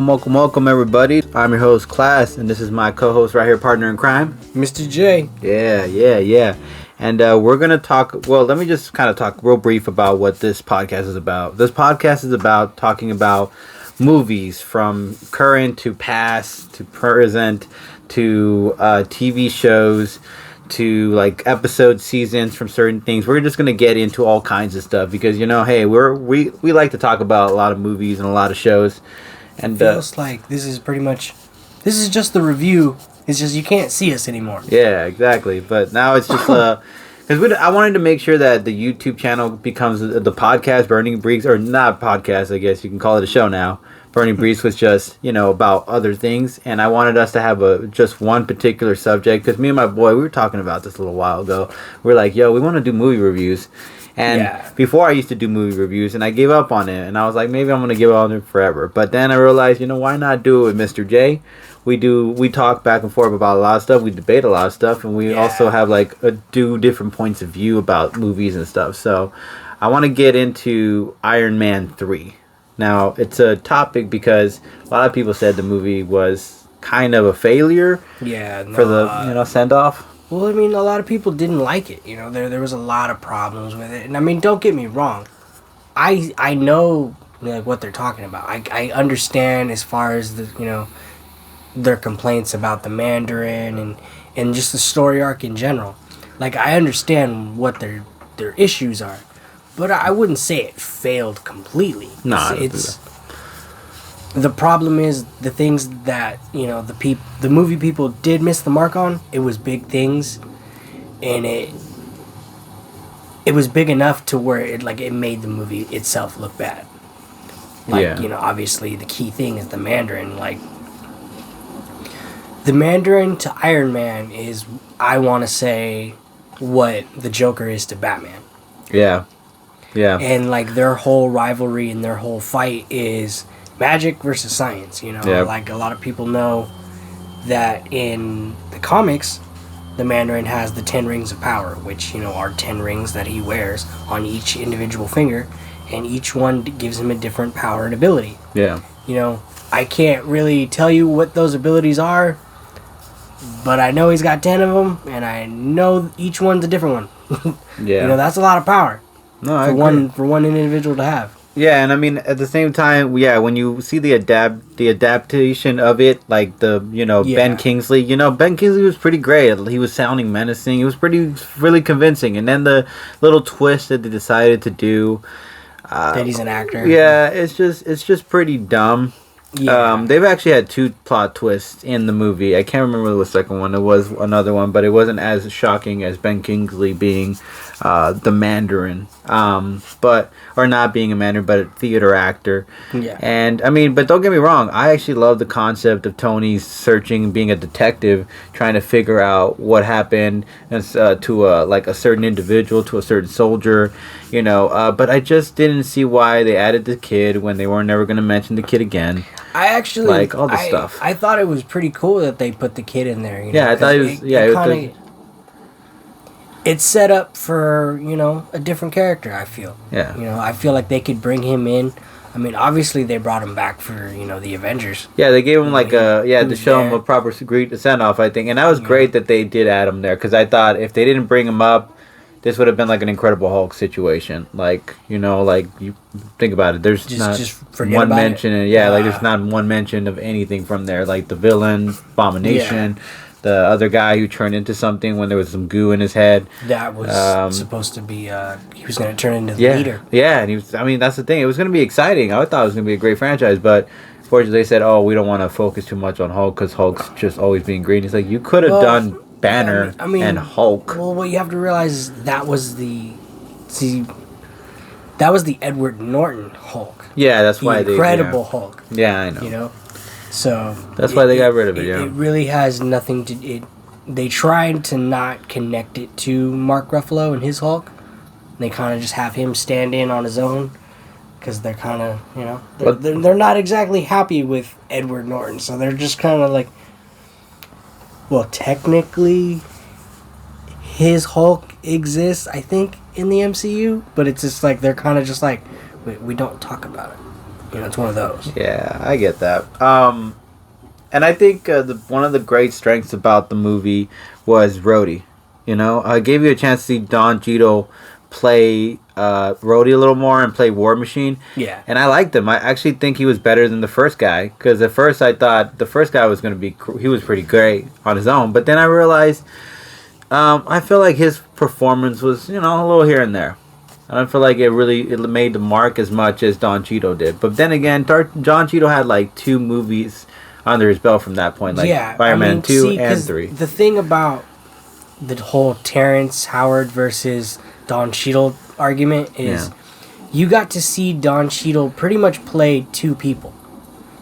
Welcome, everybody. I'm your host, Class, and this is my co-host right here, partner in crime, Mr. J. Yeah. And we're going to talk, well, let me just kind of talk real brief about what this podcast is about. This podcast is about talking about movies from current to past to present to TV shows to like episode seasons from certain things. We're just gonna get into all kinds of stuff because hey, we like to talk about a lot of movies and a lot of shows. And feels like this is just the review. It's just you can't see us anymore. Yeah, exactly. But now it's just because I wanted to make sure that the YouTube channel becomes the podcast Burning Briefs, or not podcast, I guess you can call it a show now. Burning Briefs was just, about other things, and I wanted us to have just one particular subject, because me and my boy, we were talking about this a little while ago. We were like, yo, we want to do movie reviews. And before I used to do movie reviews, and I gave up on it, and I was like, maybe I'm going to give up on it forever. But then I realized, why not do it with Mr. J? We talk back and forth about a lot of stuff, we debate a lot of stuff, and we also have do different points of view about movies and stuff. So I want to get into Iron Man 3. Now, it's a topic because a lot of people said the movie was kind of a failure for the, send-off. Well, I mean, a lot of people didn't like it. There was a lot of problems with it. And, I mean, don't get me wrong. I know what they're talking about. I understand as far as, their complaints about the Mandarin and just the story arc in general. I understand what their issues are. But I wouldn't say it failed completely. No, it's the problem is the things that the movie people did miss the mark on. It was big things, and it was big enough to where it made the movie itself look bad. Obviously the key thing is the Mandarin. The Mandarin to Iron Man is, I want to say, what the Joker is to Batman. Yeah. Yeah. And their whole rivalry and their whole fight is magic versus science, A lot of people know that in the comics, the Mandarin has the 10 rings of power, which, are 10 rings that he wears on each individual finger, and each one gives him a different power and ability. Yeah. I can't really tell you what those abilities are, but I know he's got 10 of them, and I know each one's a different one. Yeah. That's a lot of power. No, for one individual to have. Yeah, and I mean at the same time, when you see the adaptation of it, Ben Kingsley, Ben Kingsley was pretty great. He was sounding menacing. It was really convincing. And then the little twist that they decided to do, that he's an actor. Yeah, it's just pretty dumb. Yeah. They've actually had 2 plot twists in the movie. I can't remember the second one. It was another one, but it wasn't as shocking as Ben Kingsley being the Mandarin, or not being a Mandarin, but a theater actor. Yeah. And I mean, but don't get me wrong. I actually love the concept of Tony searching, being a detective, trying to figure out what happened to a certain individual, to a certain soldier. But I just didn't see why they added the kid when they were never going to mention the kid again. I actually all the stuff. I thought it was pretty cool that they put the kid in there. I thought it was. It's set up for a different character. I feel. Yeah. I feel like they could bring him in. I mean, obviously they brought him back for the Avengers. Yeah, they gave him to show him a proper send off, I think, and that was great that they did add him there, because I thought if they didn't bring him up, this would have been like an Incredible Hulk situation. You think about it. There's just one mention. There's not one mention of anything from there. Like the villain, Abomination, the other guy who turned into something when there was some goo in his head. That was supposed to be, he was going to turn into the leader. Yeah, and he was, I mean, that's the thing. It was going to be exciting. I thought it was going to be a great franchise, but fortunately they said, we don't want to focus too much on Hulk because Hulk's just always being green. It's like, you could have done Banner and Hulk. Well, what you have to realize is that was the Edward Norton Hulk. Yeah, that's why the Incredible Hulk. Yeah, I know. So that's why they got rid of it. It really has nothing to. They tried to not connect it to Mark Ruffalo and his Hulk. They kind of just have him stand in on his own because they're kind of they're not exactly happy with Edward Norton, so they're just kind of like. Well, technically, his Hulk exists, I think, in the MCU, but it's just like they're kind of just like, we don't talk about it. It's one of those. Yeah, I get that. And I think one of the great strengths about the movie was Rhodey. I gave you a chance to see Don Cheadle play Rhodey a little more and play War Machine. Yeah. And I liked him. I actually think he was better than the first guy, because at first I thought the first guy was going to be he was pretty great on his own, but then I realized I feel like his performance was a little here and there. I don't feel like it made the mark as much as Don Cheadle did. But then again, Don Cheadle had like 2 movies under his belt from that point, like Iron Man 2 and 3. The thing about the whole Terrence Howard versus Don Cheadle argument is you got to see Don Cheadle pretty much play 2 people.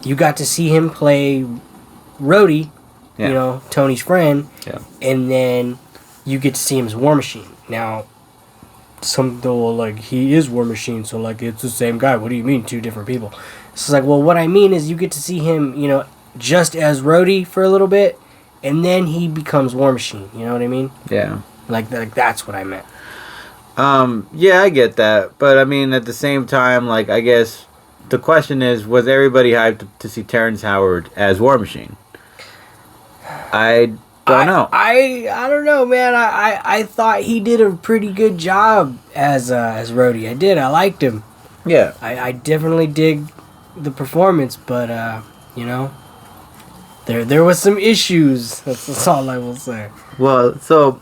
You got to see him play Rhodey, Tony's friend, and then you get to see him as War Machine. Now, some people like, he is War Machine, so like it's the same guy. What do you mean 2 different people? It's like, well, what I mean is you get to see him, just as Rhodey for a little bit, and then he becomes War Machine. You know what I mean? Yeah. Like that's what I meant. Yeah, I get that, but I mean, at the same time, like, I guess the question is, was everybody hyped to see Terrence Howard as War Machine? I don't know. I don't know, man. I thought he did a pretty good job as Rhodey. I did. I liked him. Yeah. I definitely dig the performance, but there was some issues. That's all I will say. Well, so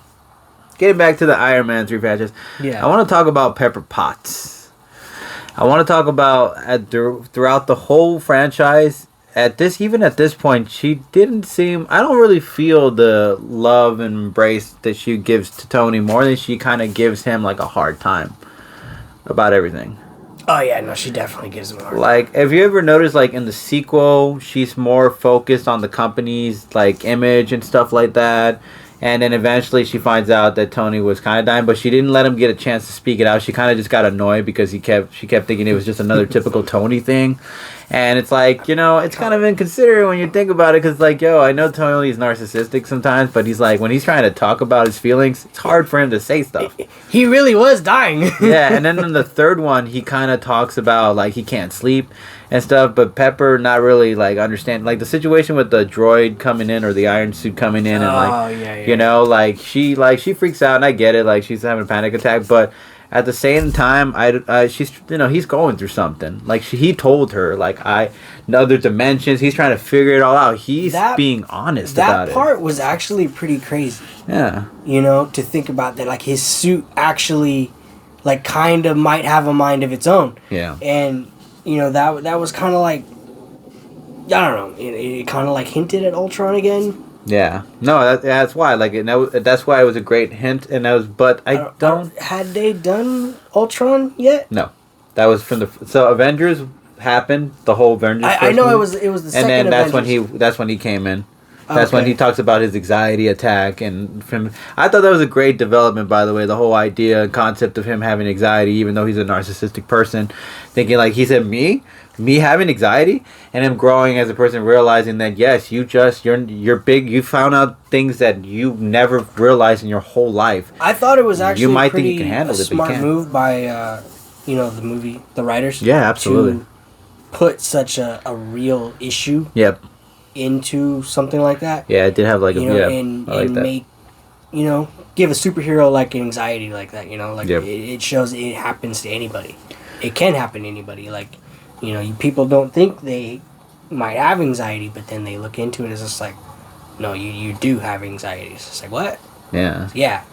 getting back to the Iron Man 3 patches, I want to talk about Pepper Potts. I want to talk about throughout the whole franchise. Even at this point, she didn't seem. I don't really feel the love and embrace that she gives to Tony, more than she kind of gives him like a hard time about everything. Oh yeah, no, she definitely gives him a hard time. Like, have you ever noticed, like, in the sequel, she's more focused on the company's like image and stuff like that, and then eventually she finds out that Tony was kind of dying, but she didn't let him get a chance to speak it out. She kind of just got annoyed because she kept thinking it was just another typical Tony thing. And it's like, it's kind of inconsiderate when you think about it, because, like, I know Tony's narcissistic sometimes, but he's like, when he's trying to talk about his feelings, it's hard for him to say stuff. He really was dying. Yeah, and then in the third one, he kind of talks about, like, he can't sleep and stuff, but Pepper not really, like, understand, like, the situation with the droid coming in, or the iron suit coming in, and, like, she freaks out, and I get it, like, she's having a panic attack, but at the same time, she's he's going through something. Like, he told her, like, other dimensions. He's trying to figure it all out. He's being honest about it. That part was actually pretty crazy. Yeah. To think about that, like, his suit actually, like, kind of might have a mind of its own. Yeah. And that was kind of like, I don't know. It kind of like hinted at Ultron again. Yeah, no, that's why. Like, that's why it was a great hint, and that was. But I don't. Had they done Ultron yet? No, that was from so Avengers happened. The whole Avengers. I know movie, it was the second. And then Avengers. that's when he came in. That's when he talks about his anxiety attack, and I thought that was a great development, by the way. The whole idea and concept of him having anxiety, even though he's a narcissistic person, thinking, like, he said, me having anxiety, and him growing as a person, realizing that, yes, you're big. You found out things that you never realized in your whole life. I thought it was actually you might think you can handle a smart move by the writers. Yeah, absolutely. To put such a real issue. Yep. Into something like that. Yeah, it did have like and make give a superhero like anxiety like that. It shows it happens to anybody. It can happen to anybody. Like, people don't think they might have anxiety, but then they look into it. It's just like, no, you do have anxiety. It's just like, what? Yeah. Yeah.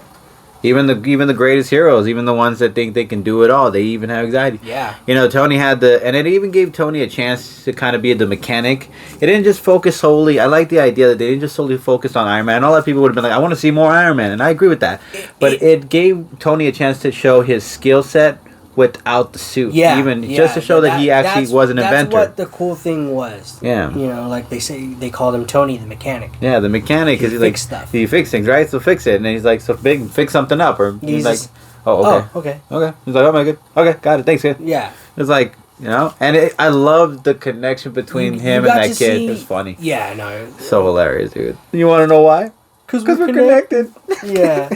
Even the greatest heroes, even the ones that think they can do it all, they even have anxiety. Yeah. Tony had and it even gave Tony a chance to kind of be the mechanic. It didn't just focus solely. I like the idea that they didn't just solely focus on Iron Man. All that people would have been like, I want to see more Iron Man, and I agree with that. But it gave Tony a chance to show his skill set without the suit. Just to show that he actually was an inventor. That's what the cool thing was. Yeah. Like they called him Tony the mechanic. Yeah, the mechanic is like stuff. He fix things, right? So fix it, and then he's like, so fix something up, or he's like, oh, okay. He's like, oh my good, okay, got it, thanks, kid. Yeah. It's like, and I love the connection between him and that kid. It was funny. Yeah, no, so hilarious, dude. You want to know why? Because we're connected. Yeah.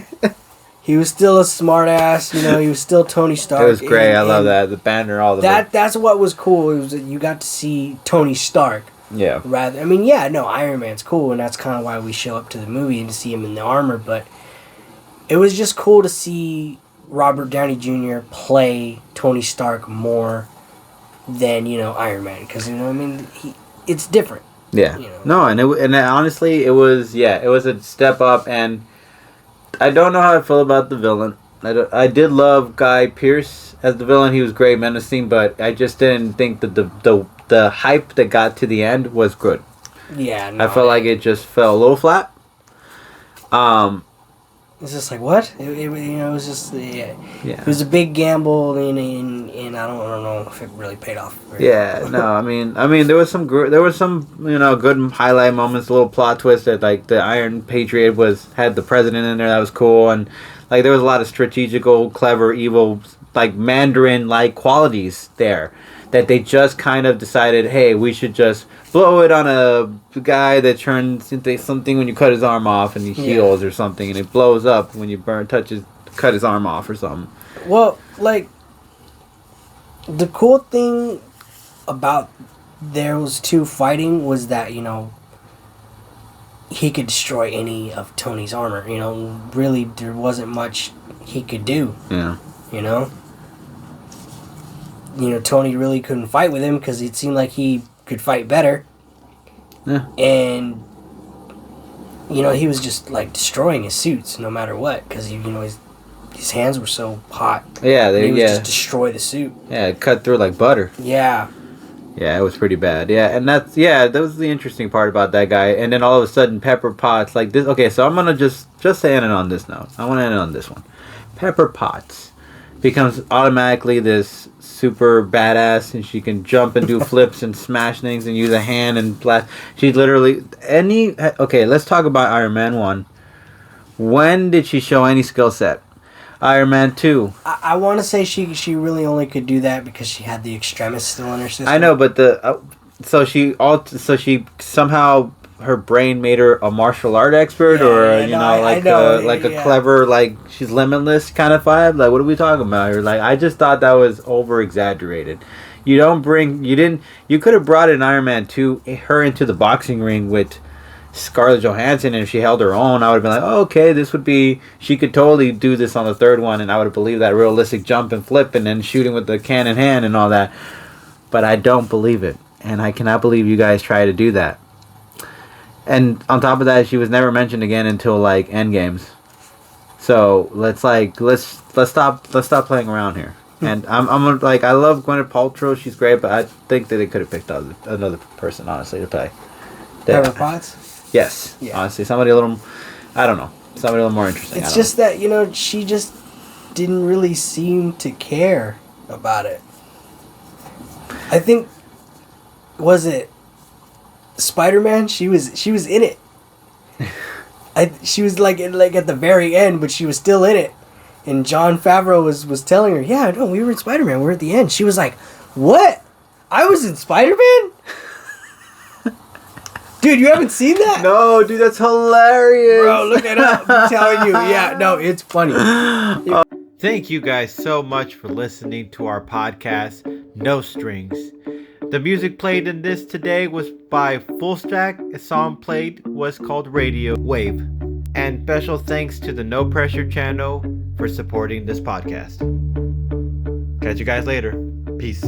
He was still a smart ass, you know. He was still Tony Stark. It was great. I love that. The banner, all the that's what was cool. It was that you got to see Tony Stark. Yeah. Rather, I mean, yeah, no, Iron Man's cool, and that's kind of why we show up to the movie and to see him in the armor. But it was just cool to see Robert Downey Jr. play Tony Stark more than Iron Man, because I mean, it's different. Yeah. No, and honestly, it was a step up, and I don't know how I feel about the villain. I did love Guy Pearce as the villain. He was great, menacing, but I just didn't think that the hype that got to the end was good. Yeah, no, I felt like it just fell a little flat. It's just like, what? It was just Yeah. It was a big gamble, and I don't know if it really paid off. Yeah, no, I mean, there was some good highlight moments, a little plot twist that like the Iron Patriot had the president in there, that was cool, and like there was a lot of strategical, clever, evil, like Mandarin like qualities there that they just kind of decided, hey, we should just blow it on a guy that turns into something when you cut his arm off and he heals or something, and it blows up when you cut his arm off or something. Well, like, the cool thing about those two fighting was that, he could destroy any of Tony's armor. Really, there wasn't much he could do. Yeah. Tony really couldn't fight with him because it seemed like he could fight better. Yeah. And, he was just, like, destroying his suits no matter what, because, his hands were so hot. Yeah, he would just destroy the suit. Yeah, it cut through like butter. Yeah. Yeah, it was pretty bad. Yeah, and that was the interesting part about that guy. And then all of a sudden, Pepper Potts, like this. Okay, so I'm gonna just end it on this note. I want to end it on this one. Pepper Potts becomes automatically this super badass, and she can jump and do flips and smash things and use a hand and blast. She's literally okay, let's talk about Iron Man 1. When did she show any skill set? Iron Man 2. I want to say she really only could do that because she had the Extremis still in her system. I know, but so she somehow her brain made her a martial art expert, a clever, like she's limitless kind of vibe. Like, what are we talking about here? Like, I just thought that was over exaggerated. You could have brought in Iron Man 2 her into the boxing ring with Scarlett Johansson, and if she held her own, I would have been like, oh, okay, she could totally do this on the third one, and I would have believed that realistic jump and flip and then shooting with the can in hand and all that. But I don't believe it, and I cannot believe you guys try to do that. And on top of that, she was never mentioned again until like Endgames. So let's stop playing around here. And I'm like, I love Gwyneth Paltrow, she's great, but I think that they could have picked another person, honestly, to play. Pepper Potts? Yes, yeah. Honestly, somebody a little more interesting. It's just that, she just didn't really seem to care about it. I think, was it Spider-Man? She was in it. She was like at the very end, but she was still in it. And Jon Favreau was telling her, yeah, no, we were in Spider-Man. We're at the end. She was like, what? I was in Spider-Man? Dude, you haven't seen that? No, dude, that's hilarious. Bro, look it up. I'm telling you. Yeah, no, it's funny. Thank you guys so much for listening to our podcast, No Strings. The music played in this today was by Full Stack. A song played was called Radio Wave. And special thanks to the No Pressure channel for supporting this podcast. Catch you guys later. Peace.